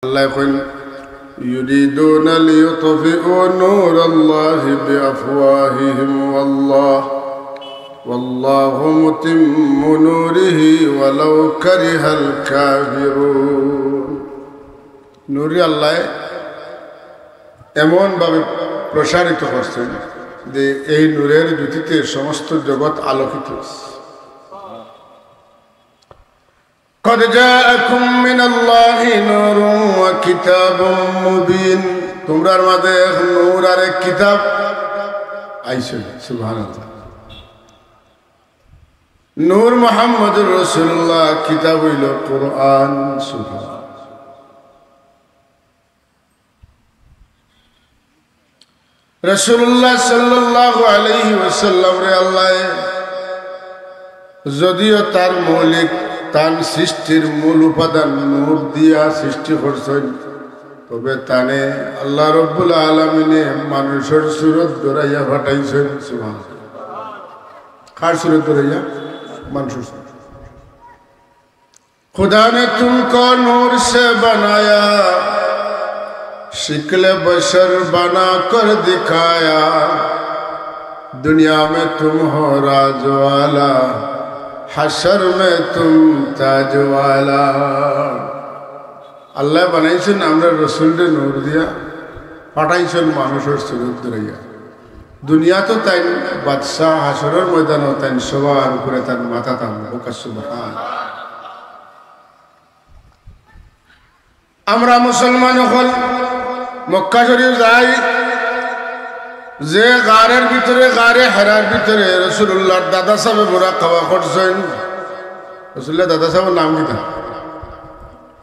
আল্লাহ coin ইউরিদুনা লিইউতফিউ নূরাল্লাহি বিআফওয়াহিহিম ওয়াল্লাহু মুতিম্মু নূরিহি ওয়ালাউ কারিহাল কাফিরুন। নূরে আল্লাহ এমন ভাবে প্রসারিত করছেন যে এই নূরের জ্যোতিতে সমস্ত জগৎ আলোকিত। قد جاءكم من الله نور وكتاب مبين। তোমরার মাঝে নূর আর এক কিতাব আইছে। সুবহানাল্লাহ। নূর মুহাম্মদুর রাসূলুল্লাহ, কিতাব হইল কোরআন। সুবহানাল্লাহ। রাসূলুল্লাহ সাল্লাল্লাহু আলাইহি ওয়াসাল্লাম রে আল্লাহ যদিও তার মৌলিক তান সৃষ্টির মূল উপাদান নূর দিয়া সৃষ্টি করছেন, তবে তানে আল্লাহ রব্বুল আলামিনে মানুষের সুরত ধরাইয়া ফাটাইছেন। সুবহানাল্লাহ। কার সুরত ধরাইয়া? মানুষের সুরত। खुदा ने तुमको नूर से बनाया, शिक्ल बशर बना कर दिखाया, दुनिया में तुम हो राजवाला, হাসর মে তুম তাজওয়ালা। আল্লাহ বানাইছেন আমরা রসুলকে নূর দিয়া, পাঠাইছেন মানুষের সুরত ধরাইয়া। দুনিয়া তো তাই বাদশাহ, হাসরের ময়দানও তাই সবার উপরে তার মাথা টান। সুবহান। আমরা মুসলমান হল মক্কা শরীফ যাই, যে গারের ভিতরে গারে হেরার ভিতরে রাসূলুল্লাহর দাদা সাহেব মোরা খাওয়া করছেন। রাসূলুল্লাহ দাদা সাহেবের নাম কি?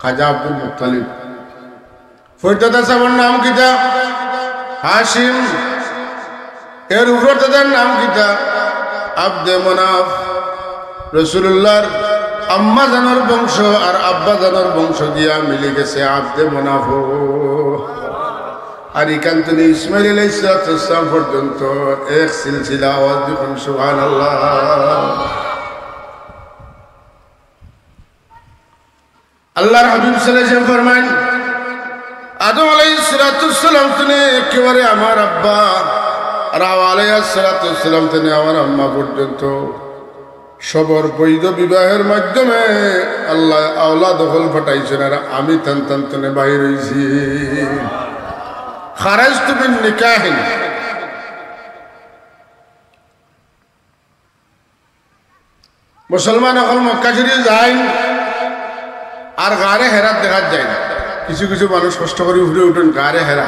খাজা আব্দুল মুত্তালিব। ফরিদ দাদা সাহেবের নাম কি? হাশিম। এর উপর দাদার নাম কি? আব্দে মনাফ। রাসূলুল্লাহর আম্মা জানার বংশ আর আব্বা জানার বংশ দিয়া মিলে গেছে আব্দে মনাফ। আর এখান থেকে ইসমাইল আলাইহিস সালাম পর্যন্ত এক সিলসিলা। আওয়াজ দিবেন সুবহানাল্লাহ। আল্লাহর হাবিব সাল্লাল্লাহু আলাইহি ওয়াসাল্লাম ফরমান, আদম আলাইহিস সালাম থেকে একেবারে আমার আব্বা আর হাওয়া আলাইহিস সালাম থেকে আমার আম্মা পর্যন্ত সবার বৈধ বিবাহের মাধ্যমে আল্লাহ আওলাদ হল ফাটাইছেন। আর আমি তান্তনে বাহির হইছি। খারাজতু মিন নিকাহিন। মুসলমান এখন মক্কা শরীফ যায় আর গারে হেরাত দেখা যায় না। কিছু কিছু মানুষ কষ্ট করে উঠে উঠেন গারে হেরা।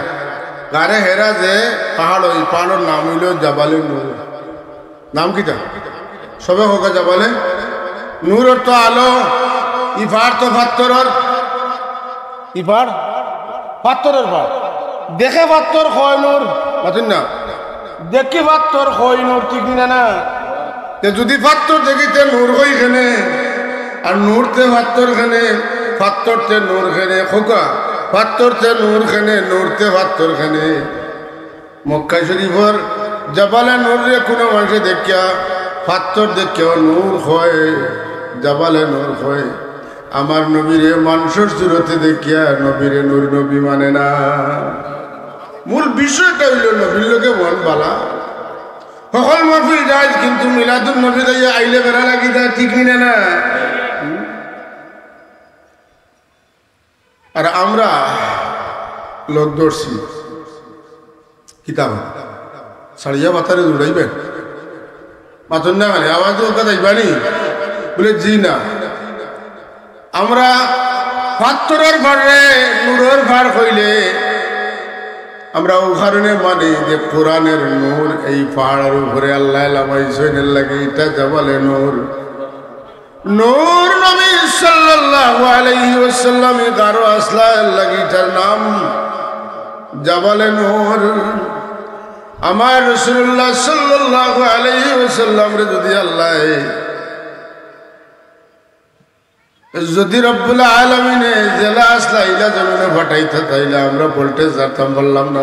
গারে হেরা যে পাহাড়, ওই পাহাড়ের নাম হইল জাবালে নূর। নাম কি? সবে হোক জাবালে নূরের তো আলো। ইফার তো ফাত্তরের, ইফার ফাত্তরের পাড়। দেখে পাত্তর হয় নূর, বুঝেন না? দেখি পাত্তর হয় নূর, ঠিক না? যদি পাত্তর দেখিতে নূর হই খেনে, আর নূরতে পাত্তর খেনে, পাত্তরতে নূর খেনে। খোকা পাত্তরতে নূর খেনে, নূরতে পাত্তর খেনে। মক্কা শরীফর জাবালে নূর রে কোনো মানুষে দেখিয়া পাত্তর দেখিয়া নূর হয়, জাবালে নূর হয়। আমার নবীরে মানুষের সুরতে দেখিয়া নবীরে নূর নবী মানে না। মূল বিষয়টা হইল নবীর লোকে মন বালা। সকল মাহফিল যায়, কিন্তু মিলাদুন নবী দাইয়া আইলে বেড়া লাগি তা ঠিক না? আর আমরা লোক ধরছি কিতাব সারিয়া বাতারে দৌড়াইবেন মাতন না, মানে আওয়াজ ওকে যাইবানি বলে জি না। আমরা পাত্তরের ভাড়ে নূরের ভাড় হইলে আমরা ও কারণে মানি যে কোরআনের নূর এই পাহাড়ের উপরে আল্লাহ লাগাইছেন। লাগে এটা জাবালে নূর। নূর নবী সাল্লাল্লাহু আলাইহি ওয়াসাল্লাম গারো আসলা লাগে এটার নাম জাবালে নূর। আমার রাসূলুল্লাহ সাল্লাল্লাহু আলাইহি ওয়াসাল্লাম রে যদি আল্লাহ যদি রব্বুল আলামিনে জেলা আসলা ইলা জমিনে ফাটাইতে তাইলে আমরা ভোল্টেজ জানতাম, বললাম না।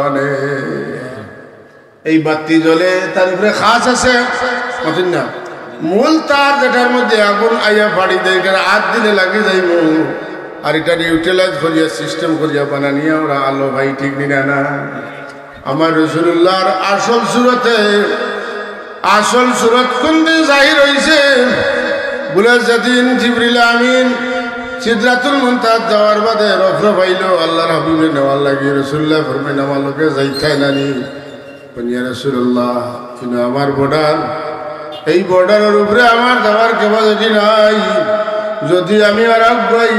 এই বাতি জ্বলে, তার উপরে খাস আছে, বুঝেন না? মূল তার যেটার মধ্যে আগুন আইয়া ফাড়ি দেয়, হাত দিলে লাগে যাইব। আর এটা ইউটিলাইজ করিয়া সিস্টেম করিয়া বানানিয়া ওরা আলো ভাই ঠিক নিনা না আমার রাসূলুল্লাহর আসল সুরত কোনদিন জাহির হইছে বলে যেদিন জিবরিল আমিন সিদরাতুল মুনতাহা যাওয়ার বাদে রফরা পাইলো আল্লাহর হাবিবে নেওয়ার লাগি রাসূলুল্লাহ ফরমায় আমার লোকে যাইতাই নানি ইয়া রাসূলুল্লাহ কিন্তু আমার বর্ডার এই বর্ডারের উপরে আমার যাওয়ার ক্যাপাসিটি নাই যদি আমি আর আগাই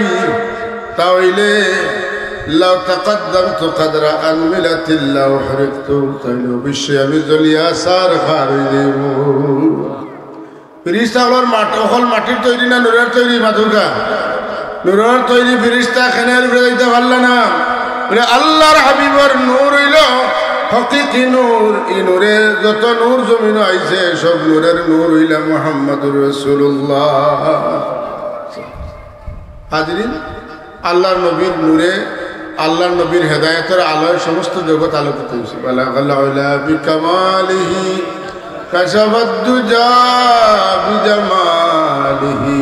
তাহলে লাউ তাকদ্দামতু কদরা আনমিলাতিল্লাহ হরিকতু তাইলে অবশ্যই আমি জ্বলিয়া সার খারি দেব ফিরিস্তা হল মাটির তৈরি না নুরের তৈরি মাথুকা নুরের তৈরি ফিরিস্তা খেনের উপরে যাইতে পারল না বলে আল্লাহর হাবিবর নূর হইল হকিকি নূর এই নূরে যত নূর জমিন আইছে সব নূরের নূর হইলা মুহাম্মদুর রাসূলুল্লাহ হাজরিন আল্লাহর নবীর নূরে আল্লাহর নবীর হেদায়েতের আলোয় সমস্ত জগৎ আলোকিত হয়েছে বালাগাল্লাহ বিকামালিহি কাশাফাদ দুজা বিজামালিহি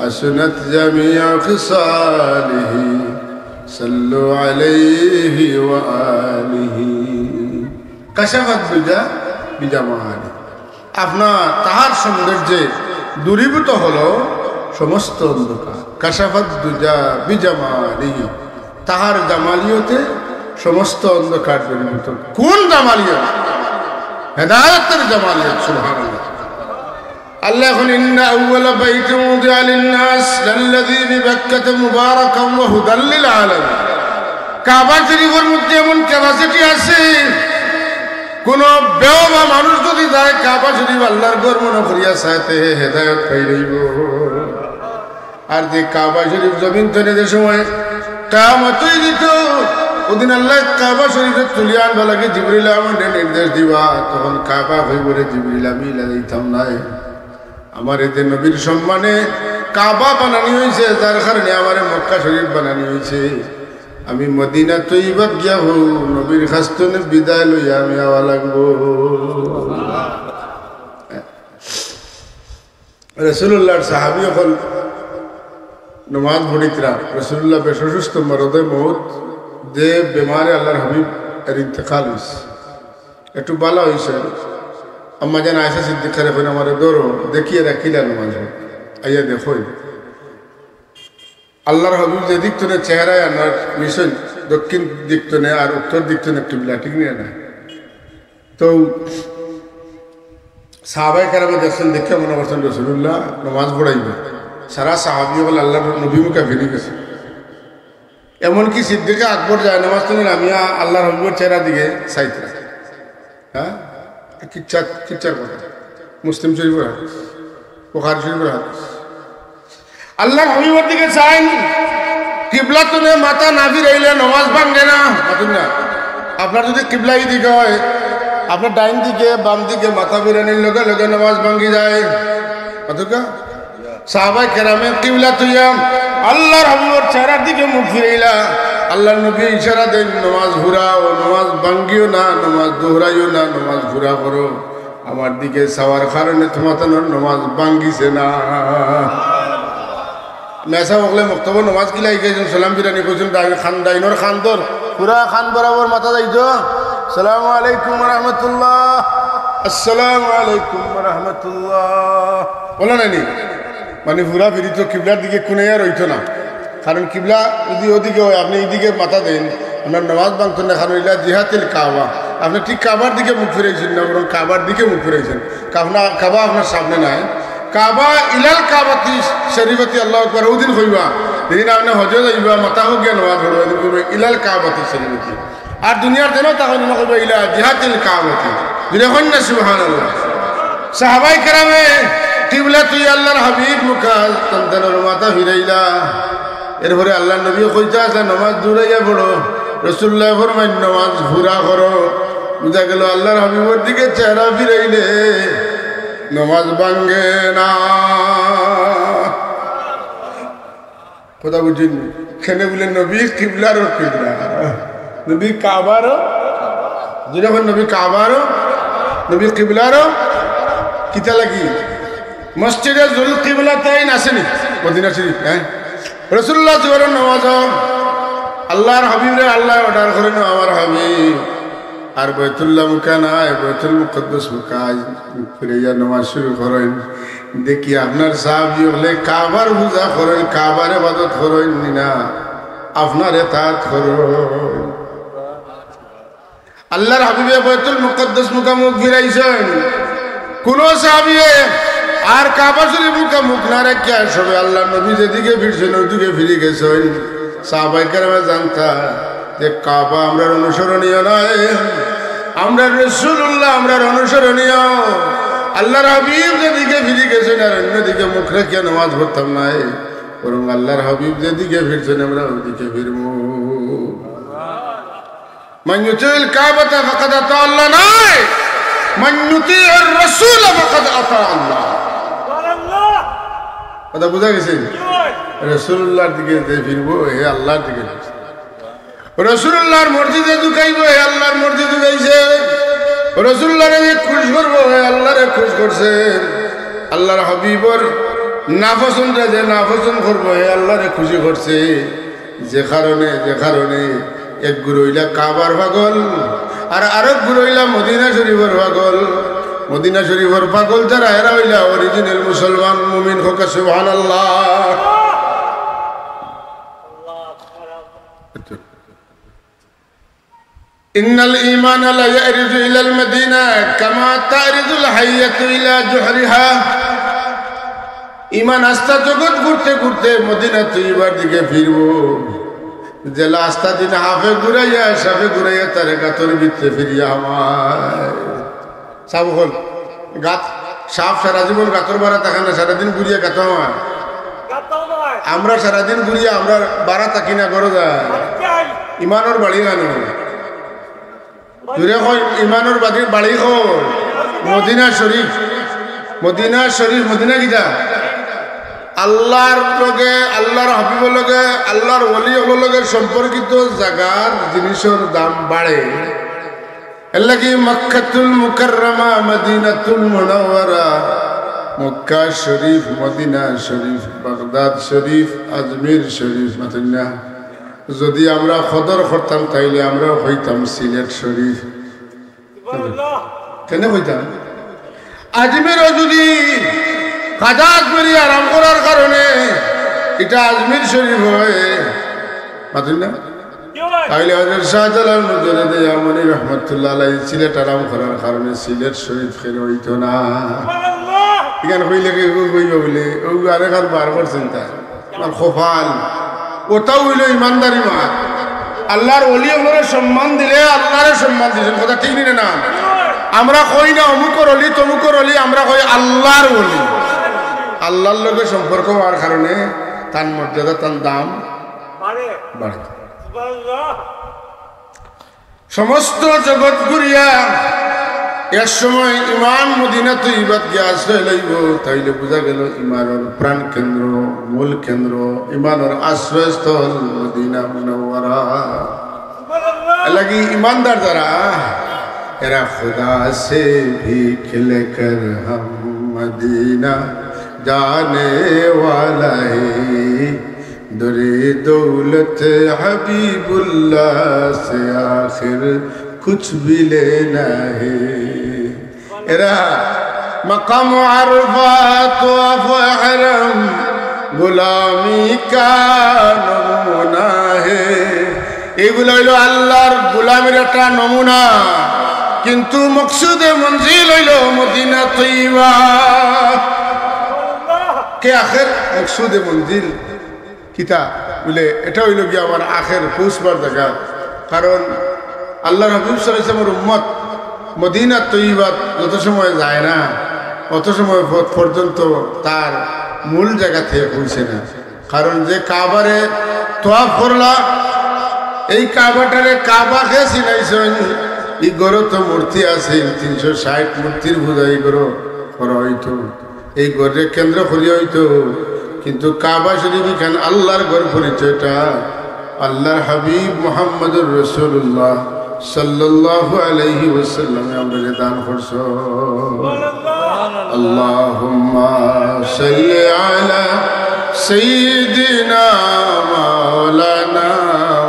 আসনাত জামিআ খিসালিহি সাল্লু আলাইহি ওয়া আলিহি কাশাফাদ দুজা বিজামালিহি আপনার তাহার সৌন্দর্যে দূরীভূত হলো সমস্ত অন্ধকার কাশাফাত দুজা বিজামালিহি তাহার জামালিয়তে সমস্ত অন্ধকার দূরীভূত কোন জামালিয়ত হেদায়েতের জামালিয়ত সুবহানাল্লাহ আল্লাহ এখন ইন্না আউওয়ালা বাইতিন উদিআ লিন-নাস লাল্লাযী বিবাক্কাতা মুবারাকান ওয়া হুদাল লিল আলামিন কাবা শরীফের মধ্যে এমন ক্যাপাসিটি আছে কোন বেওয়া মানুষ যদি যায় কাবা শরীফ আল্লাহর ঘর মনে করিয়া চাইতে হেদায়েত পাই রইব আর যে কাবা শরীফ জমিন তৈরি যে সময় কিয়ামতই দিত ওদিন আল্লাহ কাবা শরীফে তুলিয়া আনবা লাগে জিবরিল আমিনের নির্দেশ দিবা তখন কাবা হইব রে জিবরিল আমি যাইতাম নাই আমার এতে নবীর সম্মানে কাবা বানানি হয়েছে যার কারণে আমার মক্কা শরীফ বানানি হয়েছে আমি মদিনা তৈবা গিয়া হো নবীর খাস্তনে বিদায় লইয়া আমি আওয়া লাগবো রাসূলুল্লাহর সাহাবী হল নমাজ পড়িতরা রাসূলুল্লাহ বেশ অসুস্থ মরদে মউত যে বেমারে আল্লাহর হাবিব এর ইন্তেকাল হয়েছে একটু ভালো হয়েছে আম্মা জান আয়েশা সিদ্দিকার এখন আমার দৌড়ো দেখিয়ে রাখিলা নমাজ আইয়া দেখো আল্লাহর হাবিব যে দিক তোনে চেহারায় আনার মিশন দক্ষিণ দিক তোনে আর উত্তর দিক তোনে কিবলা ঠিক নিয়ে না তো সাহাবায়ে কেরাম দেখছেন দেখে মনে করছেন রাসূলুল্লাহ নমাজ পড়াইবে সারা সাহাবী হল আল্লাহর নবী মুখে ফিরে গেছে এমনকি সিদ্দিকে আকবর যায় নামাজ তুমি নামিয়া আল্লাহর হাবিবের চেহারা দিকে চাইতে হ্যাঁ কিচ্ছার কথা মুসলিম শরীফের হাদিস বুখারী শরীফের হাদিস আল্লাহর হাবিবের দিকে চাইন কিবলা তুমি মাথা না ফিরাইলে নামাজ ভাঙে না না আপনার যদি কিবলা এই দিকে হয় আপনার ডাইন দিকে বাম দিকে মাথা ফিরানির লগে লগে নামাজ ভাঙ্গি যায় অতকা সাহাবায়ে কেরামে কিবলা তুইয়া আল্লাহর হাবিবের চেহারার দিকে মুখ ফিরাইলা আল্লাহর নবী ইশারা দেন নামাজ ঘুরাও নামাজ ভাঙ্গিও না নামাজ দোহরাইও না নামাজ ঘুরা করো আমার দিকে চাওয়ার কারণে তোমার নামাজ ভাঙ্গিছে না মেসা বকলে মক্তব নমাজ কিলাই গেছেন সালাম বিরানি কইছেন খান ডাইনর খান দর পুরা খান বরাবর মাথা যাইতো আসসালামু আলাইকুম ওয়া রাহমাতুল্লাহ আসসালামু আলাইকুম ওয়া রাহমাতুল্লাহ বলো না নি মানে পুরা ফিরিত কিবলার দিকে কোনে আর হইতো না কারণ কিবলা যদি ওদিকে হয় আপনি এইদিকে মাথা দেন আপনার নামাজ ভাঙতো না কারণ ইলা জিহাতিল কাবা আপনি ঠিক কাবার দিকে মুখ ফিরাইছেন না বরং কাবার দিকে মুখ ফিরাইছেন কাবা আপনার সামনে নাই কাবা ইলাল কাবাতি শরীফতি আল্লাহু আকবার ওদিন কইবা যেদিন আপনি হজে যাইবা মাথা হোক গিয়া নামাজ পড়বা ওদিন কইবা ইলাল কাবাতি শরীফতি আর দুনিয়ার জন্য তখন না কইবা ইলা জিহাতিল কাবাতি দিলে হন না সুবহানাল্লাহ সাহাবায়ে কেরামে কিবলা তুই আল্লাহর হাবিব মুখা তন্তনের মাথা ফিরাইলা এরপরে আল্লাহর নবী কইতা আছে নামাজ দূরাইয়া পড়ো রাসূলুল্লাহ ফরমায় নামাজ ঘুরা করো বুঝা গেল আল্লাহর হাবিবের দিকে চেহারা ফিরাইলে নামাজ ভাঙ্গে না কথা বুঝিনি খেনে বলে নবী কিবলারও কিবলা নবী কাবারও যেরকম নবী কাবারও নবী কিবলারও কিতা লাগি মসজিদে জুল কিবলা তাইন আসেনি মদিনা শরীফ হ্যাঁ রাসূলুল্লাহ জীবনের নামাজ আল্লাহর হাবিবরে আল্লাহ অর্ডার করেন আমার হাবিব আর বাইতুল্লাহ মুকানায় বাইতুল মুকদ্দাস মুকায় ফিরিয়া নামাজ শুরু করেন দেখি আপনার সাহাবী হলে কাবার পূজা করেন কাবার ইবাদত করেন না আপনার এতাত করেন আল্লাহর হাবিবে বাইতুল মুকদ্দাস মুখ ফিরাইছেন কোন সাহাবী আর কাবা শরীফ মুখ না রেখে সবে আল্লাহর নবী যেদিকে ফিরছেন ওইদিকে ফিরে গেছেন সাহাবায়ে কেরাম জানতা যে কাবা আমরা অনুসরণীয় নয় আমরা রাসূলুল্লাহ আমরা অনুসরণীয় আল্লাহর হাবিব যেদিকে ফিরে গেছেন আর অন্যদিকে মুখ রেখে নামাজ পড়তাম না বরং আল্লাহর হাবিব যেদিকে ফিরছেন আমরা ওইদিকে ফিরবো মান ইউতিল কাবাতা ফাকাদ আতা আল্লাহ নাই মান ইউতির রাসূল ফাকাদ আতা আল্লাহ সুবহানাল্লাহ কথা বুঝা গেছে রাসূলুল্লাহর দিকে ফিরবো হে আল্লাহর দিকে রাসূলুল্লাহর মসজিদে ঢুকাইবো হে আল্লাহর মসজিদে ঢুকাইছে রাসূলুল্লাহরে খুশ করবো হে আল্লাহরে খুশ করছে আল্লাহর হাবিবর নাপসন্দ যে নাপসন্দ করবো হে আল্লাহরে খুশি করছে যে কারণে এক গুরুইলা কাবার পাগল আর আরেক গুরুইলা মদিনা শরীফের পাগল মদিনা শরীফের পাগল যারা এরা হইলা অরিজিনাল মুসলমান মুমিন হোক সুবহানাল্লাহ ইন্নাল ঈমান লা ইয়ারিজু ইলাল মদিনা কামা তারিজুল হাইয়াতু ইলা জুহরিহা ঈমান আস্থা জগৎ ঘুরতে ঘুরতে মদিনা তৈয়বার দিকে ফিরবো যে লাস্তা দিন হাফে ঘুরাইয়া তারে গাতর ভিতরে ফিরিয়া আমার সাব হল গাত সাপ সারা জীবন গাতর বাড়া থাকে না সারাদিন ঘুরিয়া গাত আমার আমরা সারাদিন ঘুরিয়া আমরা বাড়া থাকি না গরো যায় ইমানোর বাড়ি গানো দূরে হয় ইমানোর বাড়ি হয় মদিনা শরীফ মদিনা গীতা আল্লাহর লগে আল্লাহর হাবিবের লগে আল্লাহর ওলি লগে সম্পর্কিত জায়গার জিনিসের দাম বাড়ে এর লাগি মক্কাতুল মুকাররমা মদিনাতুল মুনাওয়ারা মক্কা শরীফ মদিনা শরীফ বাগদাদ শরীফ আজমির শরীফ মদিনা যদি আমরা কদর করতাম তাইলে আমরা হইতাম সিলেট শরীফ কেন হইতাম আজমিরও যদি খাজা আজমিরি আরাম করার কারণে এটা আজমির শরীফ হয় মাতুন না তাইলে হযরত শাহজালাল মুজাদ্দিদ ইয়ামানি রাহমাতুল্লাহ আলাইহি সিলেট আরাম করার কারণে সিলেট শরীফ কেন হইতো না সুবহানাল্লাহ এখানে হইলে কি হইবে বলে ও আরেকবার বারবার চিন্তা আর খোফাল ওটাও হইল ইমানদারি মা আল্লাহর ওলিয়গুলোর সম্মান দিলে আল্লাহর সম্মান দিয়েছেন কথা ঠিক নিনে না আমরা কই না অমুকর অলি তমুকর অলি আমরা কই আল্লাহর ওলি আল্লাহর লগে সম্পর্ক হওয়ার কারণে তার মর্যাদা তার দাম বাড়ে সমস্ত জগৎ ঘুরিয়া এর সময় ইমান মদিনা তৈবাত গিয়ে আশ্রয় লইব তাইলে বোঝা গেল ইমানের প্রাণ কেন্দ্র মূল কেন্দ্র ইমানের আশ্রয়স্থল মদিনা মুনাওয়ারা লাগি ইমানদার যারা এরা খুদা সে ভীখ লেকর हम मदीना जाने वाला है दुरे दौलत हबीबुल्लाह से आखिर कुछ भी लेना है एरा मकाम अरफात तवाफ हरम गुलामी का नमूना है এগুলো হইল আল্লাহর গোলামের একটা নমুনা কিন্তু মকসুদে মঞ্জিল হইল মদিনা তৈবা কে আখের মকসুদে মঞ্জিল কিতা বলে এটা হইল কি আমার আখের পৌঁছবার জায়গা কারণ আল্লাহর হাবিব সাল্লাল্লাহু আলাইহি ওয়াসাল্লামের উম্মত মদিনা তৈবা যত সময় যায় না অত সময় পর্যন্ত তার মূল জায়গা থেকে পৌঁছে না কারণ যে কাবারে তওয়াফ করলা এই কাবাটারে কাবাকে চিনাইছেন ই গরো তো মূর্তি আছে 360 মূর্তির পূজা এই গরো করা হইতো এই গরে কেন্দ্র করি হইতো কিন্তু কাবা শরীফ খান আল্লাহর ঘর পরিচয়টা আল্লাহর হাবিব মুহাম্মদুর রাসূলুল্লাহ সাল্লাল্লাহু আলাইহি ওয়াসাল্লাম আমরা দান করছো সুবহানাল্লাহ আল্লাহুম্মা সাল্লি আলা سيدنا مولانا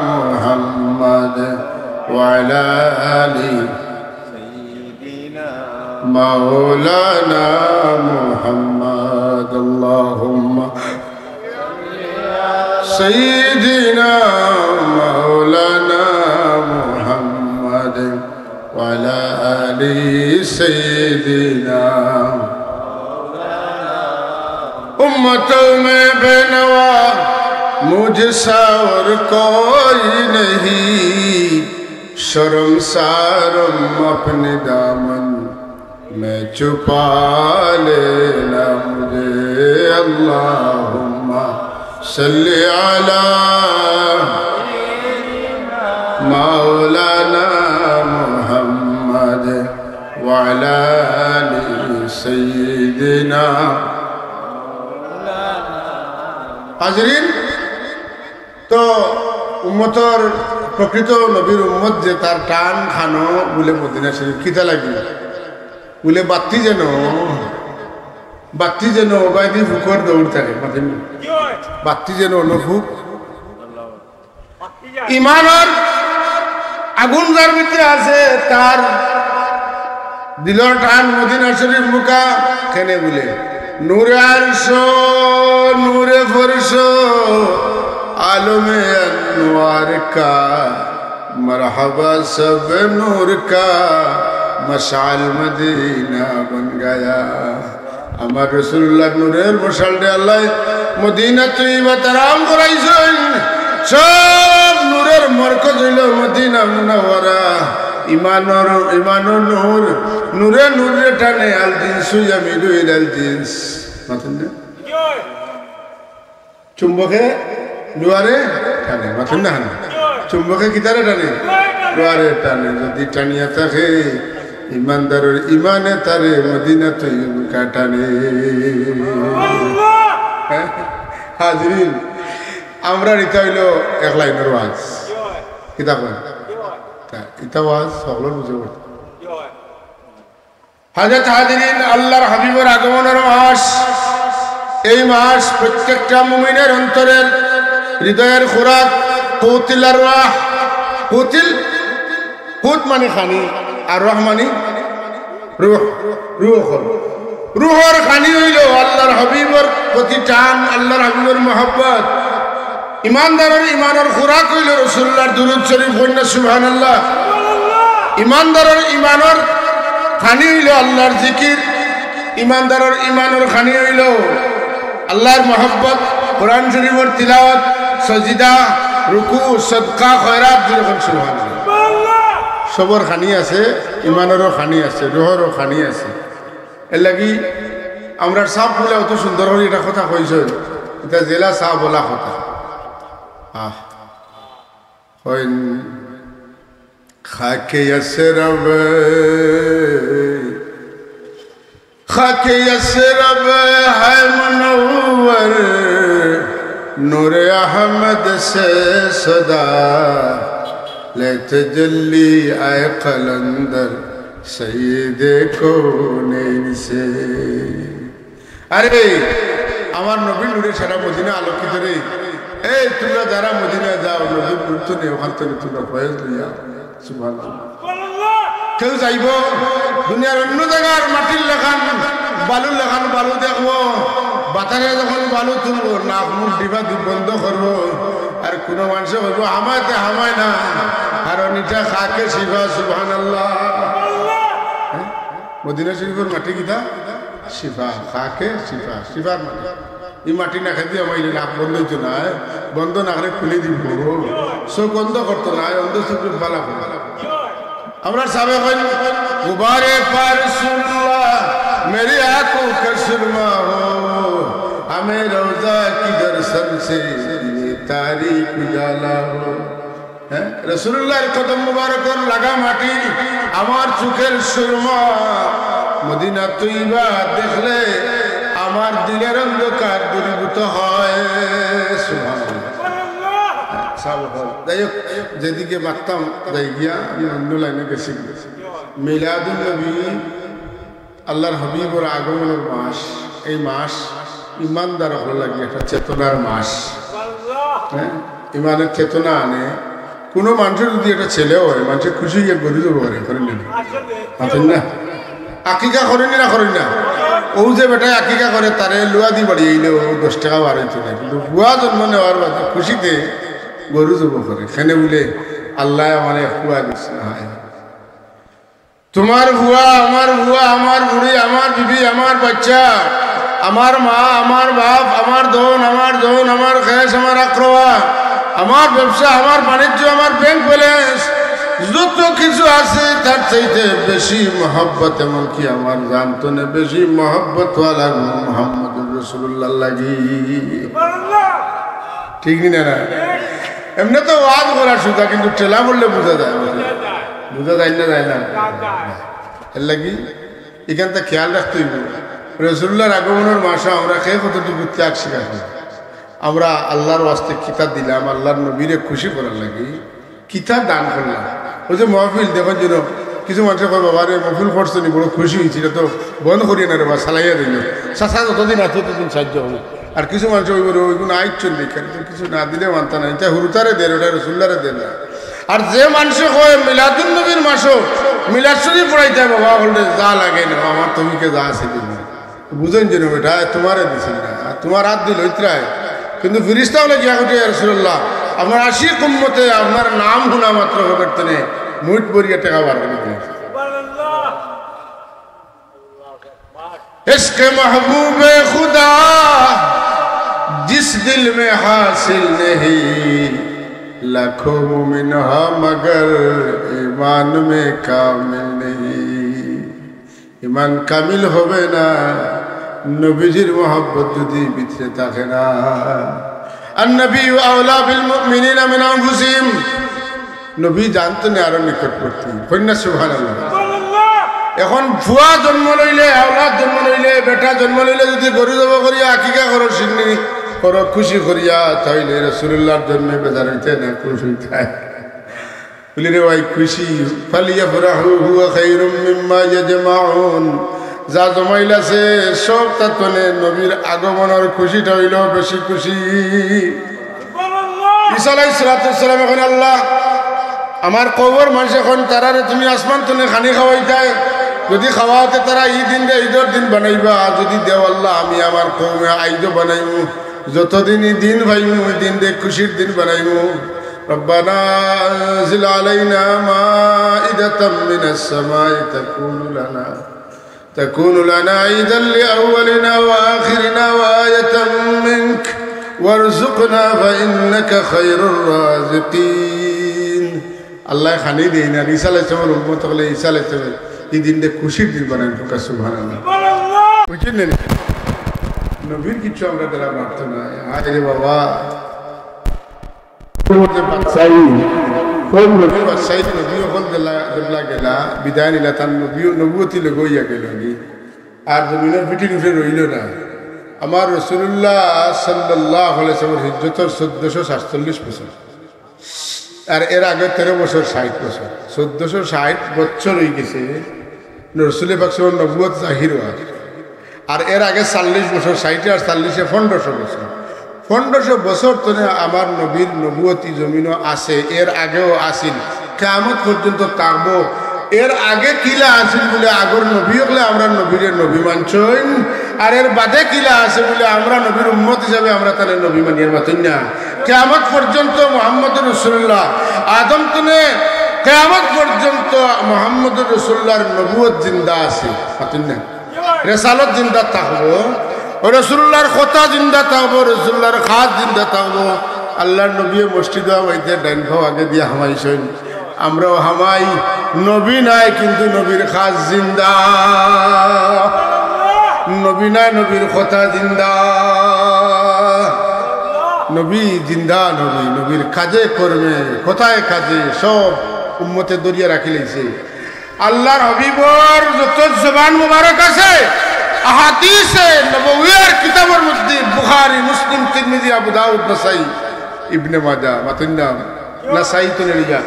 محمد وعلى آل سيدنا مولانا محمد اللهم سيدنا مولانا محمد وعلى آل سيدنا उम्मतों में बेनवा मुझसा और कोई नहीं शर्मसारम अपने दामन में छुपा लेना मुझे अल्लाहुम्मा सल्ली अला मौलाना मुहम्मद व अला आलि सय्यिदिना हाजरीन तो उम्मतर प्रकृत नबीर उम्मत जे तार टान खानो बोले मदिना शरीफ किता लगी बोले बात्ती जेन बायदी फुकर दौड़ থাকে बात्ती जेन অনুফুক ইমানের আগুন যার ভিতরে আছে তার দিলর টান মদিনা শরীফ মুকা কেনে বলে নূরে আরশ নূরে ফরশ आलमे अनवार का मरहबा सब नूर का मशाल मदीना बन गया আমার রাসূলুল্লাহ নূরের মশাল দে আল্লাহ মদিনা তৈবা তারাম করাইছেন সব নূরের মরকজ হইল মদিনা মুনাওয়ারা ইমানর নূর নূরে নূরে টানে আল জিনসু ইয়ামিলু ইলাল জিনস মাতেন না চুম্বকে লোয়ারে টানে মাথুন না চুম্বকে কিতারে টানে লোয়ারে টানে যদি টানিয়া থাকে ইমানদারের ইমানে তারে মদিনা তৈবা টানে হাজরিন আমরা এটা হইল এক লাইনের ওয়াজ কিতাব এটা ওয়াজ সকল বুঝে পড়তে হযরত হাজরিন আল্লাহর হাবিবের আগমনের মাস এই মাস প্রত্যেকটা মুমিনের অন্তরের হৃদয়ের খোরাক কুতিল আরওয়াহ কুতিল কুত মানে খানি আর রহ মানে রূহর খানি হইল আল্লাহর হাবিবের প্রতি টান আল্লাহর হাবিবের মহব্বত ইমানদারের ইমানের খোরাক হইল রাসূলুল্লাহর দুরূদ শরীফ পড়না সুবহানাল্লাহ ইমানদারের ইমানের খানি হইল আল্লাহর জিকির ইমানদারের ইমানের খানি হইল আল্লাহর মহব্বত কোরআন শরীফের তিলাওয়াত সজিদা রুকু সদকা খয়রাত যেরকম সুবহানাল্লাহ সবর খানি আছে ইমানেরও খানি আছে রুহেরও খানি আছে এর লাগি আমরা সাপ বলে অত সুন্দর করে এটা কথা কইছ এটা জেলা সাপ বলা কথা হইন খাকে ইয়াসরব खाके यसरब है मुनव्वर नूर अहमद से सदा ले तजल्ली आए कलंदर सईद कौनैन से अरे আমার নবী নূরে সারা মদিনা আলোকিত রে এই তোমরা যারা মদিনা যাও নবীর নূর তো নেই ওখান থেকে তোমরা ফয়েজ লইয়া সুবহানাল্লাহ কেউ যাইব দুনিয়ার অন্য জায়গার মাটির লেখান বালুর লেখান বালু দেখবো বাতারে যখন বালু তুলবো নাক মুখ ডিবা বন্ধ করবো আর কোনো মানুষ বলবো হামাইতে হামায় না কারণ এটা খাকে শিফা সুবহানাল্লাহ মদিনা শরীফের মাটি কিতা শিফা খাকে শিফা শিফার মাটি এই মাটি না খেতে আমার নাক বন্ধ হইতো না বন্ধ না করে খুলে দিব চোখ বন্ধ করতো না অন্ধ চোখ বালা हमरा साहब गुब्बारे पर सुल्ला मेरी आंखों का सुरमा हो हमें रोजा की दर्शन से तारीख उजाला हो रसूलुल्लाहर कदम मुबारक लगा माटी আমার চোখের সুরমা মদিনা তৈবা দেখলে আমার দিলের অন্ধকার দূরীভূত হয় সুবহানাল্লাহ যাই হোক যেদিকে মারতাম যাই গিয়া আমি অন্য লাইনে গেছি মিলাদুন নবী আল্লাহর হাবিবের আগমনের মাস এই মাস ইমানদার হলো লাগে একটা চেতনার মাস। হ্যাঁ, ইমানের চেতনা আনে। কোনো মানুষের যদি একটা ছেলে হয়, মানুষের খুশি গিয়ে গড়ি দেবো করেন না। আকিকা করেন না করেন না, ও যে বেটায় আকিকা করে তারে লুয়া দি বাড়ি এইলে ও 10 টাকা বাড়াইতো না, কিন্তু বুয়া জন্ম নেওয়ার বাদে খুশিতে গরু জব করে। সেখানে বলে আল্লাহ আমার কুয়া দিচ্ছে না, তোমার বুয়া, আমার বুয়া, আমার বুড়ি, আমার বিবি, আমার বাচ্চা, আমার মা, আমার বাপ, আমার দোন, আমার খেস, আমার আক্রোয়া, আমার ব্যবসা, আমার বাণিজ্য, আমার ব্যাংক ব্যালেন্স, যত কিছু আছে তার চাইতে বেশি মহব্বত, এমনকি আমার জানতো না বেশি মহব্বত মোহাম্মদুর রাসূলুল্লাহ লাগি। ঠিক নি না? এমনি তো ওয়াজ করার সুতা, কিন্তু টেলা বললে বোঝা যায় না, যায় না। এর লাগি এখানটা খেয়াল রাখতে হইব। রাসূলুল্লাহর আগমনের মাসে আমরা খেয়ে কতটুকু ত্যাগ স্বীকার করি। আমরা আল্লাহর ওয়াস্তে কিতাব দিলাম, আল্লাহর নবীরে খুশি করার লাগি কিতাব দান করলাম। ওই যে মহফিল দেখুন যেন কিছু মানুষের কয় বাবা রে মহফিল করছো নি, বড় খুশি হয়েছি, এটা তো বন্ধ করিয়ে না রে বা চালাইয়া দিল, চাষা যতদিন আছে ততদিন সাহায্য হবে। আর কিছু মানুষ ওই বলে ওইগুলো আইচ্ছন দেখেন, কিছু না দিলে মানতা না, এটা হুরুতারে দেন, ওটা রসুল্লারে দেন না। আর যে মানুষে কয় মিলাদুন নবীর মাসও মিলাদ শরীফ পড়াইতে বাবা বললে যা লাগে না, আমার তুমিকে যা আছে দিন বুঝেন যেন এটা তোমারে দিছিল না, তোমার হাত দিল ইত্রায়। কিন্তু ফিরিস্তা হলে গিয়া কোটি রাসূলুল্লাহ আপনার আশিক উম্মতে আপনার নাম গুনা মাত্র করতে নেই, মুঠ বরিয়া টাকা বার করে দিলেন। इश्क महबूब खुदा जिस दिल में हासिल नहीं, लाखों मुमिन हा मगर ईमान में कामिल नहीं। ईमान कामिल होवे ना नबीजिर मोहब्बत যদি ভিতরে থাকে না। النبي اولى بالمؤمنين من انفسهم, নবী জানতো না আরো নিকটবর্তী। কন্যা সুবহানাল্লাহ। এখন ফুয়া জন্ম লইলে, আওলাদ জন্ম লইলে, বেটা জন্ম লইলে যদি গরু জব করিয়া আকিকা করো, সিন্নি করো, খুশি করিয়া, তাইলে রাসূলুল্লাহর জন্য বেজার হইতে না, খুশি হইতে বলি রে ভাই খুশি। ফালিয়াফরাহু হুয়া খায়রুম মিম্মা ইয়াজমাউন, যা জমাইলাছে সব তাতনে নবীর আগমনের খুশিটা হইল বেশি খুশি। ঈসা আলাইহিস সালাম এখন আল্লাহ আমার কবর মানুষ এখন তারারে তুমি আসমান তনে খানি খাওয়াইতাই, যদি খাওয়াতে তারা ঈদের দিন বানাইবা, যদি দেও আল্লাহ আমি আমার কৌমে আইদ বানাইমু, যতদিন দিন ভাইমু ওই দিন দে খুশির দিন বানাইমু। রব্বানা আনজিল আলাইনা মাইদাতাম মিনাস সামাই তাকুনু লানা ঈদান লিআউয়ালিনা ওয়া আখিরিনা ওয়া আয়াতাম মিনক ওয়ারযুকনা ফাইন্নাকা খায়রুর রাযিকিন। আল্লাহ খানি দেই না, ঈসা আলাইহিস সালামের উম্মত হলে ঈসা আলাইহিস সালাম এই দিনটা খুশির দিন বানান। সুবহানাল্লাহ। বুঝছেন না নবীর কিছু আমরা দ্বারা মারত না। আরে বাবা বিদায় নিলা, তার নবুয়তি লগইয়া গেল আর জমিনের পিঠি উঠে রইল না। আমার রাসূলুল্লাহ সাল্লাল্লাহু আলাইহি ওয়াসাল্লামের হিজরতের 1447 বছর, আর এর আগে 13 বছর 60 বছর, 1460 বছর হয়ে গেছে রাসূল পাক সাল্লাল্লাহু আলাইহি ওয়াসাল্লাম নবুয়ত জাহির হওয়ার। আর এর আগে 40 বছর, 60 আর 40 1500 বছর, 1500 বছর তো আমার নবীর নবুয়তি জমিনও আছে, এর আগেও আসিল, কিয়ামত পর্যন্ত থাকবো। এর আগে কিলা আসিল বলে আগর নবী হলে আমরা নবীর নবী মানছইন, আর এর বাদে কিলা আছে বলে আমরা নবীর উম্মত হিসাবে আমরা তাহলে নবী মানিয়ার মাতই না। কিয়ামত পর্যন্ত মুহাম্মদুর রাসূলুল্লাহ আদম তনে কিয়ামত পর্যন্ত মুহাম্মদুর রাসূলুল্লাহর নবুয়ত জিন্দা আছে, মাতই না, রিসালাত জিন্দা থাকবো, রাসূলুল্লাহর কথা জিন্দা থাকবো, রাসূলুল্লাহর খাস জিন্দা থাকবো। আল্লাহর নবী মসজিদ হইতে ডাইন ভাও আগে দিয়ে হামাইছেন, আমরাও হামাই। নবী নাই কিন্তু নবীর খাস জিন্দা, নবী নাই নবীর কথা জিন্দা, নবী জিন্দা, নবী নবীর কাজে কর্মে কথায় কাজে সব উম্মতে দরিয়া রাখি লাইছে। আল্লাহর হাবিবর যত জবান মুবারক আছে আহাদিসে নবওয়ির কিতাবের মধ্যে বুখারী, মুসলিম, তিরমিজি, আবু দাউদ, নাসাই, ইবনে মাজাহ, মাতন্না নাসাই তো নিয়া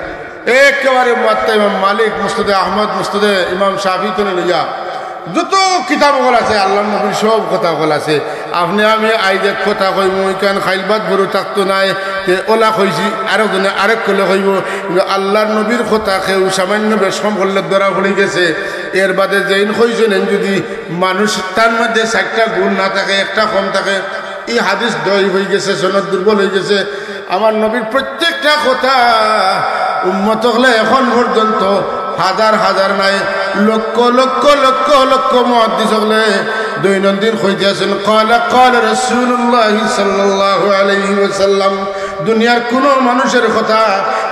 একেবারে মুয়াত্তা ইমাম মালিক, মুসনাদে আহমদ, মুসনাদে ইমাম শাফি তো নিয়া যত কিতাবগুলো আছে আল্লাহর নবীর সব কথাগুলো আছে। আপনি আমি আইজে কথা কইব ওইখান খাইলবাদ বড় থাকতো নাই ওলা কইছি আরেকজনে আরেক কলে কইব কিন্তু আল্লাহর নবীর কথা কেউ সামান্য বেশম করলে ধরা পড়ে গেছে এর বাদে যেইন কইছেন যদি মানুষ তার মধ্যে 4টা গুণ না থাকে একটা কম থাকে এই হাদিস দই হয়ে গেছে সনদ দুর্বল হয়ে গেছে আমার নবীর প্রত্যেকটা কথা উম্মত হলে এখন পর্যন্ত হাজার হাজার নাই লক্ষ লক্ষ লক্ষ লক্ষ মুহাদ্দিস হলে দৈনন্দিন কইতে আছেন ক্বালা ক্বালা রাসূলুল্লাহ সাল্লাল্লাহু আলাইহি ওয়াসাল্লাম দুনিয়ার কোনো মানুষের কথা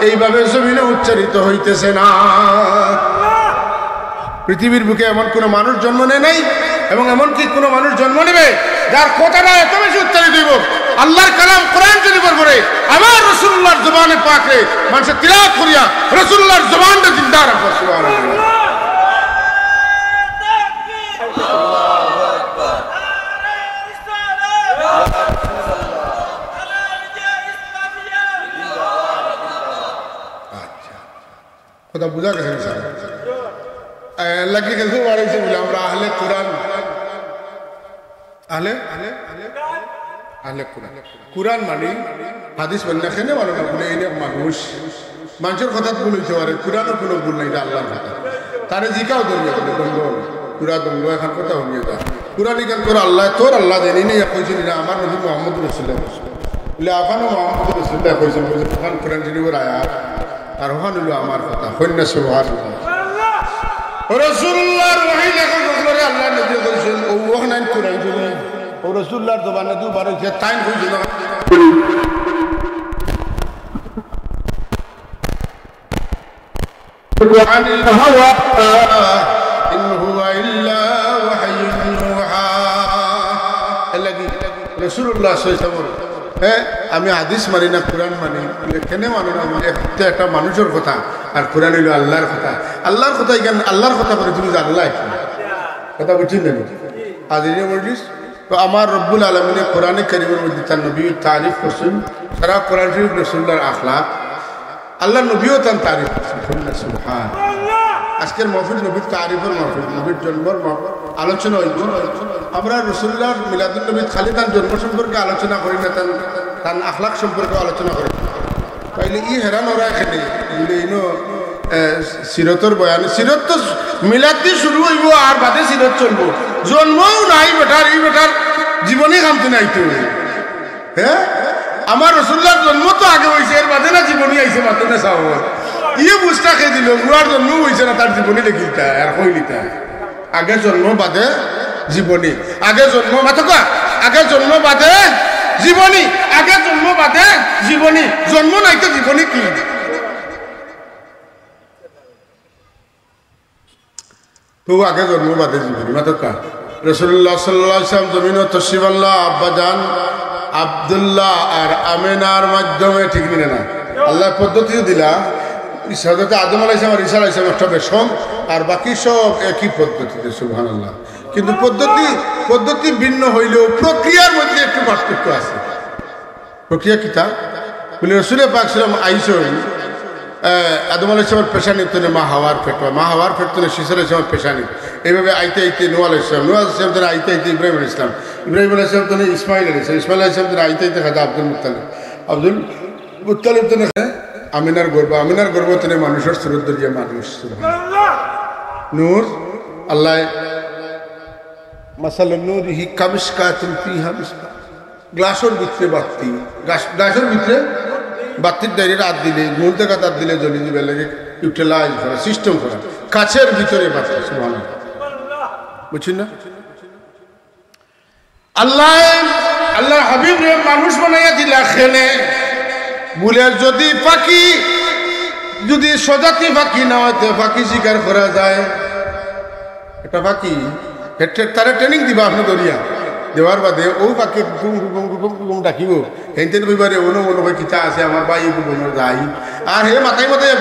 এইভাবে জমিনে উচ্চারিত হইতেছে না পৃথিবীর বুকে এমন কোনো মানুষ জন্ম নেয় নাই এবং এমন কি কোনো মানুষ জন্ম নেবে যার কথাটা এত বেশি উচ্চারিত হইব আল্লাহর কালাম কোরআন শরীফের পরে আমার রাসূলুল্লাহর জবানে পাকে মানুষ তিলাওয়াত করিয়া রাসূলুল্লাহর জবানটা জিন্দা রাখো সুবহানাল্লাহ কথা বুঝা গেছে স্যার লাগি গেছে বাড়াইছে বলে আমরা আহলে কোরআন আহলে আহলে আহলে কোরআন কোরআন মানে হাদিস মানে কেন মানে বলে এই মানুষ মানুষের কথা বলতে পারে কোরআনের কোনো ভুল নাই আল্লাহর কথা তারে জিকাও ধরবে দণ্ড পুরা দণ্ড এখন কথা হইয়ে যা কোরআন ইকান করে আল্লাহ তোর আল্লাহ জানি নেই কইছেন না আমার নবী মুহাম্মদ রাসূলুল্লাহ বলে আফানো মুহাম্মদ রাসূলুল্লাহ কইছেন কোরআন কোরআন শরীফের আয়াত আর ওখানে হলো আমার কথা হইন্য সুবহানাল্লাহ রাসূলুল্লাহর ওহী লেখা বলরে আল্লাহ নবী কইছেন ও ওখানে কোরআন শরীফ ও রাসূলুল্লাহর জবানে দুবার হইছে তাই কইছেন عن الهوى إن هو إلا وحي يوحى الذي رسول الله صلى الله عليه وسلم হ্যাঁ আমি হাদিস মানি না কোরআন মানি কেন মানো না বলে একটা মানুষের কথা আর কোরআন হইল আল্লাহর কথা আল্লাহর কথা কেন আল্লাহর কথা বলে তুমি আল্লাহ কথা বুঝছেন না আজ এই মজলিস তো আমার রব্বুল আলামিন কোরআনে কারীমের মধ্যে তার নবীর তারিফ করছেন সারা কোরআন শরীফ রাসূলুল্লাহর আখলাক আল্লাহ নবীও তার তারিফ করছেন সুবহানাল্লাহ আজকের মাহফিল নবীর তারিফের মাহফিল নবীর জন্মের আলোচনা হইব আমরা রাসূলুল্লাহর মিলাদুন নবী খালি তার জন্ম সম্পর্কে আলোচনা করি না তার আখলাক সম্পর্কে আলোচনা করি তাইলে ই হেরান ওরা এখানে বলে ইনো সিরতর বয়ানে সিরত তো মিলাদ দিয়ে শুরু হইব আর বাদে সিরত চলবো জন্মও নাই বেটার এই বেটার জীবনে কামতে নাই তো হ্যাঁ আমার রাসূলুল্লাহর জন্ম তো আগে হয়েছে এর বাদে না জীবনী আইছে মাত্র না সাহব ইয়ে বুঝটা খেয়ে দিল বুড়ার জন্ম হয়েছে না তার জীবনী লিখিলতা আর কইলিতা আগে জন্ম বাদে জীবনী আগে জন্ম মাথকা আগে জন্ম বাদে জীবনী আগে জন্ম বাদে জীবনী জন্ম নাই তো জীবনী কি তো আগে জন্ম বাদে জীবনী মাথকা রাসূলুল্লাহ সাল্লাল্লাহু আলাইহি ওয়াসাল্লাম জমিন তশরিফ আল্লাহ আব্বাজান আব্দুল্লাহ আর আমিনার মাধ্যমে ঠিক নিলে না আল্লাহ পদ্ধতি দিলা হযরত আদম আলাইহিস সালাম আর ঈসা আলাইহিস সালাম একটা বেশম আর বাকি সব একই পদ্ধতিতে সুবহানাল্লাহ কিন্তু পদ্ধতি ভিন্ন হইলেও প্রক্রিয়ার মধ্যে একটু পার্থক্য আছে প্রক্রিয়া কিতা বলে রাসূল পাক সাল্লাল্লাহু আলাইহি ওয়াসাল্লাম আদম আলাইহিস সালামের পেশানি তনে মা হাওয়ার পেট তনে শীষ আলাইহিস সালামের পেশানি এইভাবে আইতে আইতে নূহ আলাইহিস সালাম তনে আইতে আইতে ইব্রাহিম আলাইহিস সালাম তনে ইসমাইল আলাইহিস আলাইহিস সালাম তনে আইতে আইতে খাজা আব্দুল মুত্তালিব তনে আমিনার গর্ভ তনে মানুষের সুরত দরিয়া মানুষ সুবহানাল্লাহ নূর আল্লাহ মাসালুন নূরিহি কামিশকাতিন ফিহা মিসবাহ গ্লাসের ভিতরে বাতি গ্লাসের ভিতরে বাতির ডাইরেক্ট হাত দিলে মূলতে কাতার দিলে জ্বলি দিবে লাগে ইউটিলাইজ করা সিস্টেম করা কাছের ভিতরে বাতি সুবহানাল্লাহ বুঝছেন না আল্লাহ হাবিব রে মানুষ বানাইয়া দিলা খেলে বলে যদি সজাতি পাখি না হতে পাখি শিকার করা যায় একটা পাখি তারা ট্রেনিং দিবা আপনি দরিয়া দেওয়ার বাদে ও পাখি গুম ডাকিব হেনতেন কইবারে অন্য মনে হয় কিতা আছে আমার বাই গুমর যাই আর হে মাথায় মাথায়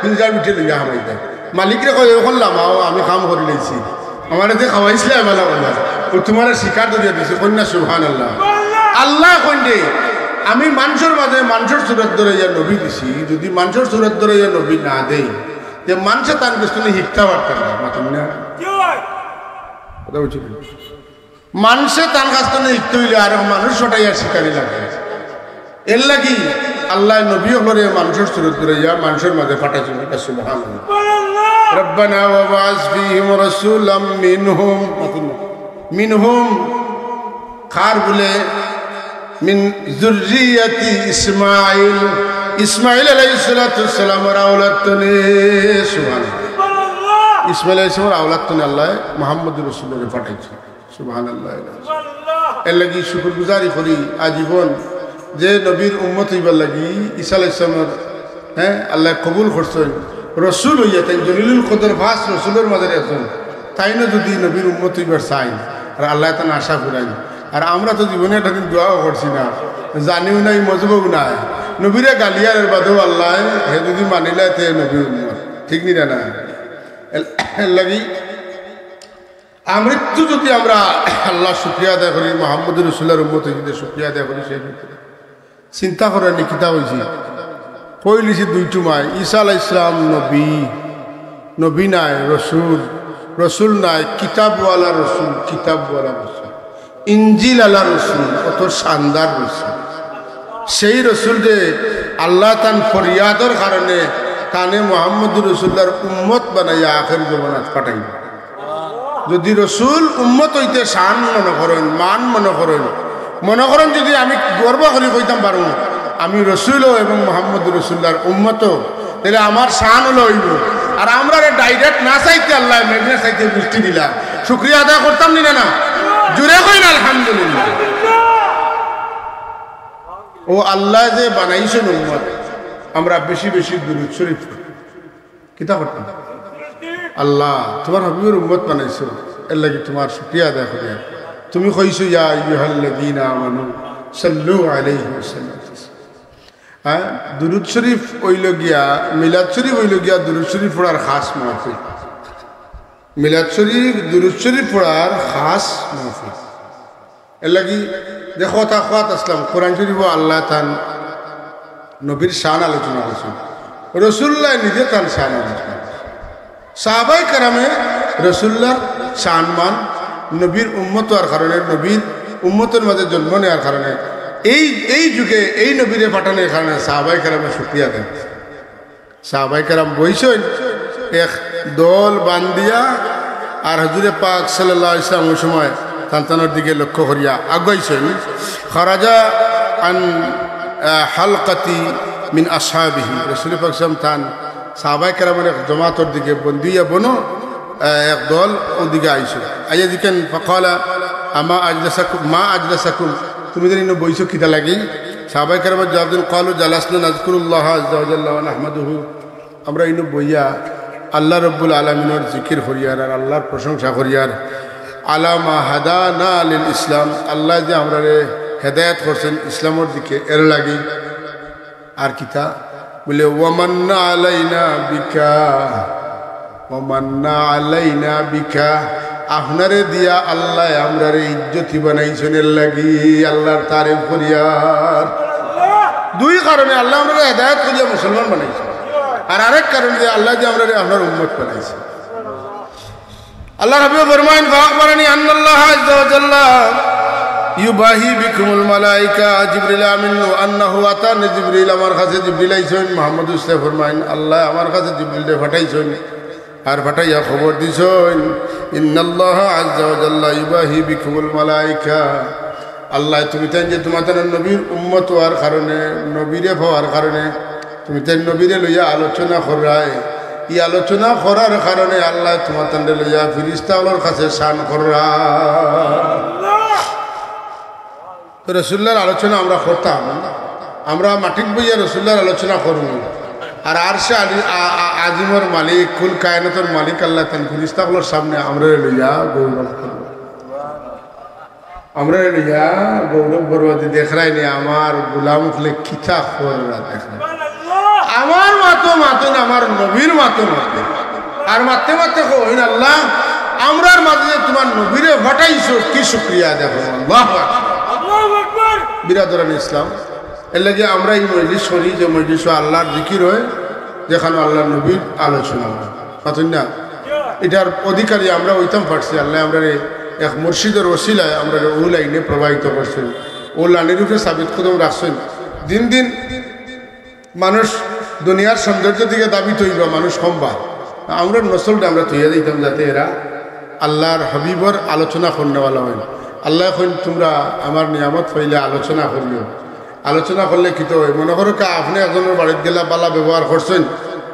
পিঞ্জার মিঠে লইয়া হামাই দেয় মালিকরে কয় করলাম আমি কাম করে লইছি আমার এতে খাওয়াইছিলে এবেলা বলা ও তোমার শিকার দরিয়া দিছে কন্যা সুবহানাল্লাহ আল্লাহ কইন্দে আমি মানুষের মাঝে মানুষের সুরত ধরে ইয়া নবী দিছি যদি মানুষের সুরত ধরে ইয়া নবী না দেই যে মানুষে তার পেছনে শিখতে পারতাম না মাতুম না কথা বলছি মানুষে তার কাছ থেকে ইত্য হইলে আর মানুষ ছটাইয়া শিকারি লাগে এর লাগি আল্লাহ নবী হলরে মানুষের সুরত করে যা মানুষের মাঝে পাঠাইছেন এটা সুবহানাল্লাহ রব্বানা ওয়া বা'আস ফীহিম রাসূলাম মিনহুম খার বলে মিন যুররিয়াতি ইসমাঈল আলাইহিস সালাতু ওয়াস সালাম এর আওলাদ তনে সুবহানাল্লাহ ইসমাঈল আলাইহিস সালামের আওলাদ তনে আল্লাহ মুহাম্মদুর রাসূলুল্লাহকে পাঠাইছেন সুবহানাল্লাহ এর লাগি শুকরগুজারি করি আজীবন যে নবীর উম্মত হইবার লাগি ঈসা আলাইহিস সালামের আল্লাহ কবুল করছেন রসুল হইয়া তাই জলিলুল কদর ফাস রসুলের মাঝে আছেন তাই না যদি নবীর উম্মত হইবার চাই আর আল্লাহ তান আশা করাই আর আমরা তো জীবনে একটা দিন দোয়াও করছি না জানিও নাই মজবুক নাই নবীরে গালিয়ার বাদেও আল্লাহ হে যদি মানিলে তে নবীর উম্মত ঠিক নি না এর লাগি আমৃত্যু যদি আমরা আল্লাহ শুকরিয়া আদায় করি মুহাম্মদুর রাসূলুল্লাহর উম্মত যদি শুকরিয়া আদায় করি সেই চিন্তা করার নিকিতা হয়েছে কইলিছি দুইটু মাই ঈসা আলাইহিস সালাম নবী নাই রসুল নাই কিতাবওয়ালা রসুল ইঞ্জিল আলা রসুল কত শানদার রসুল সেই রসুল যে আল্লাহ তান ফরিয়াদর কারণে তানে মুহাম্মদুর রাসূলুল্লাহর উম্মত বানাইয়া আখির জমানাত পাঠাইল যদি রসুল উম্মত হইতে শান মনে করেন মান মনে করেন যদি আমি গর্ব করি কইতাম পারব আমি রসুল এবং মুহাম্মদুর রাসূলুল্লাহর উম্মত তাহলে আমার শান হলো হইব আর আমরা ডাইরেক্ট না চাইতে আল্লাহ মেঘনা চাইতে বৃষ্টি দিলা শুকরিয়া আদায় করতাম না জুড়ে কইন আলহামদুলিল্লাহ ও আল্লাহ যে বানাইছেন উম্মত আমরা বেশি বেশি দুরূদ শরীফ কিতা করতাম আল্লাহ তোমার হাবিবের উম্মত বানাইছো এর লাগি তোমার শুকরিয়া আদায় করি তুমি কইছো ইয়া আইয়ুহাল্লাযীনা আমানু সাল্লু আলাইহি ওয়াসাল্লাম দুরূদ শরীফ হইল গিয়া মিলাদ শরীফ হইল গিয়া দুরূদ শরীফ পড়ার খাস মাহফিল মিলাদ শরীফ দুরূদ শরীফ পড়ার খাস মাহফিল এর লাগি দেখো তাকওয়াত আসলাম কোরআন শরীফ আল্লাহ তান নবীর শান আলোচনা করছেন রাসূলুল্লাহ নিজে তার শান আলোচনা সাহাবায়ে কেরামে রাসূলুল্লাহ শানমান নবীর উম্মত হওয়ার কারণে নবীর উম্মতের মাঝে জন্ম নেওয়ার কারণে এই যুগে এই নবীরে পাঠানোর কারণে সাহাবায়ে কেরামের শুকরিয়া দেন সাহাবায়ে কেরাম বইছেন এক দল বান্দিয়া আর হুজুরে পাক সাল্লাল্লাহু আলাইহি ওয়াসাল্লাম ওই সময় তানতানোর দিকে লক্ষ্য করিয়া আগাইছেন খারাজা আন হালকাতি মিন আসহাবিহি রাসূল পাক সাল্লাম তান সাহাবায়ে কেরামের এক জামাতের দিকে বন্দিয়া বনো এক দল ওদিকে আইছে আইয়া দিকেন ফাকালা আমা আজলাসাকুম তুমি যেন বইছো কিতা লাগি সাহাবায়ে কেরাম জবাব দেন ক্বালু জালাসনা নাযকুরুল্লাহ আযজা ওয়া জাল্লা ওয়া নাহমাদুহু আমরা ইনো বইয়া আল্লাহ রাব্বুল আলামিনের জিকির করিয়ার আর আল্লাহর প্রশংসা করিয়ার আলামা হাদানা লিল ইসলাম আল্লাহ যে আমরারে হেদায়েত করছেন ইসলামের দিকে এর লাগি আর কিতা বলে ওয়ামান্না আলাইনা বিকা আপনারে দিয়া আল্লাহ আমরারে ইজ্জতি বানাইছেন এর লাগি আল্লাহর তারিফ করিয়ার দুই কারণে আল্লাহ আমরারে হেদায়েত করিয়া মুসলমান বানাইছেন আর আরেক কারণে যে আল্লাহ যে আমরারে আপনার উম্মত বানাইছে আল্লাহ রাব্বুল ফরমায়েন ফাখবারানি আন্নাল্লাহ আযজা ওয়া জাল্লা ইউবাহি বিকুমুল মালাইকা জিবরিল আমিনু আন্নাহু আতানি জিবরিল আমার কাছে জিবরিল আইছেন মুহাম্মদ সাল্লাল্লাহু ফরমায়েন আল্লাহ আমার কাছে জিবরিলকে পাঠাইছেন আর পাঠাইয়া খবর দিছেন ইন্নাল্লাহ আযজা ওয়া জাল্লা ইউবাহি বিকুমুল মালাইকা আল্লাহ তুমি তাই যে তোমাদের নবীর উম্মত হওয়ার কারণে নবীরে হওয়ার কারণে তুমি তাই নবীরে লইয়া আলোচনা করায় এই আলোচনা করার কারণে আল্লাহ তোমাদের লইয়া ফেরেশতাগুলোর কাছে শান করা তো রাসূলুল্লাহর আলোচনা আমরা করতাম আমরা মাটিক বইয়া রাসূলুল্লাহর আলোচনা করব আর আরশে আজিমের মালিক কুল কায়নাতের মালিক আল্লাহ তান ফেরেশতাগুলোর সামনে আমরা লইয়া গৌরব করব আমরা লইয়া গৌরব বরবাদি দেখরাই নি আমার গোলাম হলে কিতা করা দেখরাই আমার মাতো আমার নবীর মাতো আর মাতে কইন আল্লাহ আমরার মাঝে তোমার নবীরে পাঠাইছো কি শুকরিয়া দেখো আল্লাহু আকবার বিরাদরান ইসলাম এর লাগে আমরা এই মজলিস করি যে মজলিস আল্লাহর জিকির হয় যেখানে আল্লাহর নবীর আলোচনা হয় পাতুন না এটার অধিকারী আমরা হইতাম পারছি আল্লাহ আমরা এক মুর্শিদের ওসিলায় আমরা ও লাইনে প্রবাহিত করছেন, ও লাইনের উপরে সাবিত কদম রাখছেন। দিন দিন মানুষ দুনিয়ার সৌন্দর্য দিকে দাবি তৈরি, মানুষ কমবা, আমরা নসলটা আমরা তৈরি দিতাম যাতে এরা আল্লাহর হাবিবর আলোচনা করনেওয়ালা হয়। আল্লাহ এখন তোমরা আমার নিয়ামত পাইলে আলোচনা করিও, আলোচনা করলে কি তো হয়, মনে করো কা আপনি একজনের বাড়িতে গেলা বালা ব্যবহার করছেন,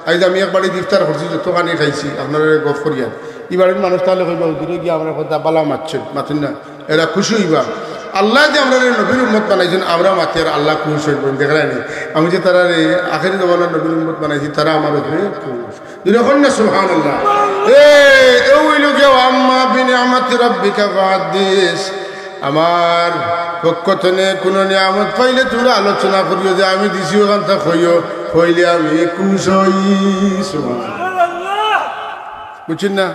আজ আমি এক বাড়ি ইফতার করছি, যতখানি খাইছি আপনারা গফ করিয়া, এই বাড়ির মানুষ তাহলে কইবা দূরে গিয়ে আমরা কথা বালা মারছেন, মাতুন না, এরা খুশি হইবা। আল্লাহ যে আমরা নবীর উম্মত বানাইছেন, আমরা মাতি আর আল্লাহ খুশ হইবেন। দেখায়নি আমি যে তারা আখেরি জমানার নবীর উম্মত বানাইছি, তারা আমার উপরে খুশ। যখন না সুবহানাল্লাহ, আম্মা বিনিয়ামাতি রাব্বিকা ফাহাদ্দিস, আমার পক্ষ থেকে কোনো নিয়ামত পাইলে তোমরা আলোচনা করিও, যে আমি দিছি ওখান থেকে হইও, হইলে আমি খুশ হই। বুঝছেন না?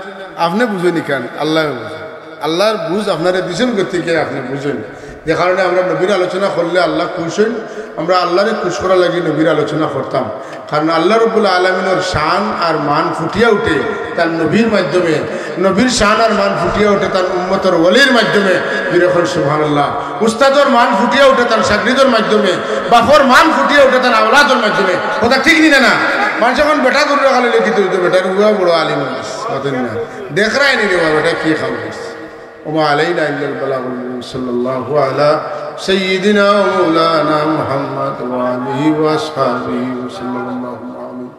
আপনি বুঝেনি কেন? আল্লাহ বুঝেন, আল্লাহর বুঝ আপনারা দিছেন গতিকে আপনি বুঝেন। যে কারণে আমরা নবীর আলোচনা করলে আল্লাহ খুশ হইন, আমরা আল্লাহরে খুশ করা লাগি নবীর আলোচনা করতাম। কারণ আল্লাহ রাব্বুল আলামিনের শান আর মান ফুটিয়া উঠে তার নবীর মাধ্যমে, নবীর শান আর মান ফুটিয়া ওঠে তার উম্মতের ওলির মাধ্যমে। বিরখন সুবহানাল্লাহ। উস্তাদর মান ফুটিয়া ওঠে তার শাগিরদের মাধ্যমে, বাপর মান ফুটিয়া ওঠে তার আওলাদের মাধ্যমে। কথা ঠিক নিনা না? মানুষ যখন বেটা করে রাখালে লিখিত হইতো, বেটার উয়া বড় আলিম হতেন না, দেখরাই নি বেটা কি খাওয়া। وما علينا إلا البلاغ المبين صلى الله على سيدنا ومولانا محمد وآله وأصحابه وسلم. اللهم آمين.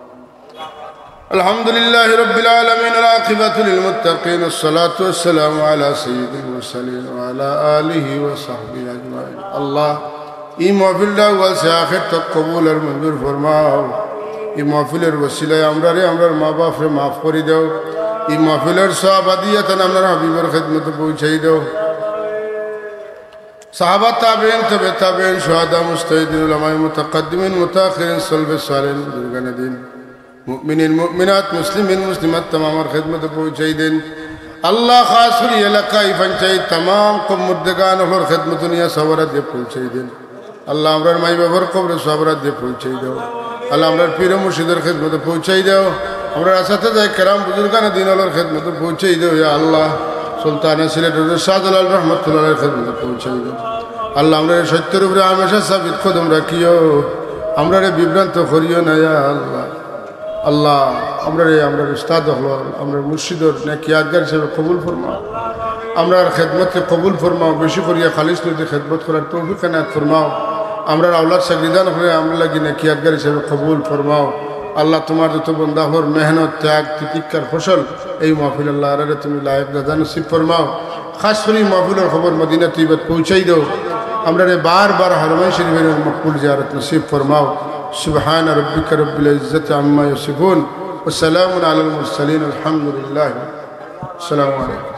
الحمد لله رب العالمين، العاقبة للمتقين، الصلاة والسلام على سيد المرسلين وعلى آله وصحبه أجمعين. الله ای محفل دا اول سے آخر تک قبول اور منظور فرماؤ. ای محفل وسیلہ امرار ماں باپ سے معاف کری دو. ای محفل صحابیت امرار حبیبر خدمت پہنچائی دو. صحابہ تابعین تبع تابعین شہداء مجتہدین علماء متقدمین متاخرین سلف صالحین بزرگان دین মুমিনিন মুমিনাত মুসলিমিন মুসলিমাত तमाम खिदमत पहुंचाई दें. अल्लाह खास कर ये इलाका पंचायत तमाम को मुद्दगान और खिदमत दुनिया सवरत दे पहुंचाई दें. अल्लाह हमर माई बाबर कब्र सवरत दे पहुंचाई दो. अल्लाह हमर पीर मुर्शिदर खिदमत पहुंचाई दो. हमरा असतजा کرام बुजुर्गान दीन और खिदमत पहुंचाई दो. या अल्लाह सुल्तान सिलेट शाहजलाल रहमतुल्लाह अलैहि खिदमत पहुंचाई दो. अल्लाह हमरे सत्यर ऊपर हमेशा साबित कदम रखियो. हमरा বিভ্রান্ত করিও না या अल्लाह. আল্লাহ আমরা উস্তাদ হলো, আমরা মুর্শিদর নাকি আজগার হিসেবে কবুল ফরমাও. আমরার খেদমতকে কবুল ফরমাও. বেশি করিয়া খালিস নদী খেদমত করার তৌফিক এনায়েত ফরমাও. আমরার আওলাদ সাগরিদান হলে আমরা লাগি নাকি আজগার হিসেবে কবুল ফরমাও. আল্লাহ তোমার যত বন্দা হর মেহনত ত্যাগ তিতিক্ষার ফসল এই মাহফিল আল্লাহ আরে তুমি লায়েক দাদা নসিব ফরমাও. খাস করে মাহফিলের খবর মদিনা তৈয়বাত পৌঁছাই দাও. আমরা বারবার হরমাই শরীফের মকবুল জিয়ারত নসিব ফরমাও. سبحان ربك رب العزة عما يصفون وسلام على المرسلين الحمد لله. السلام عليكم.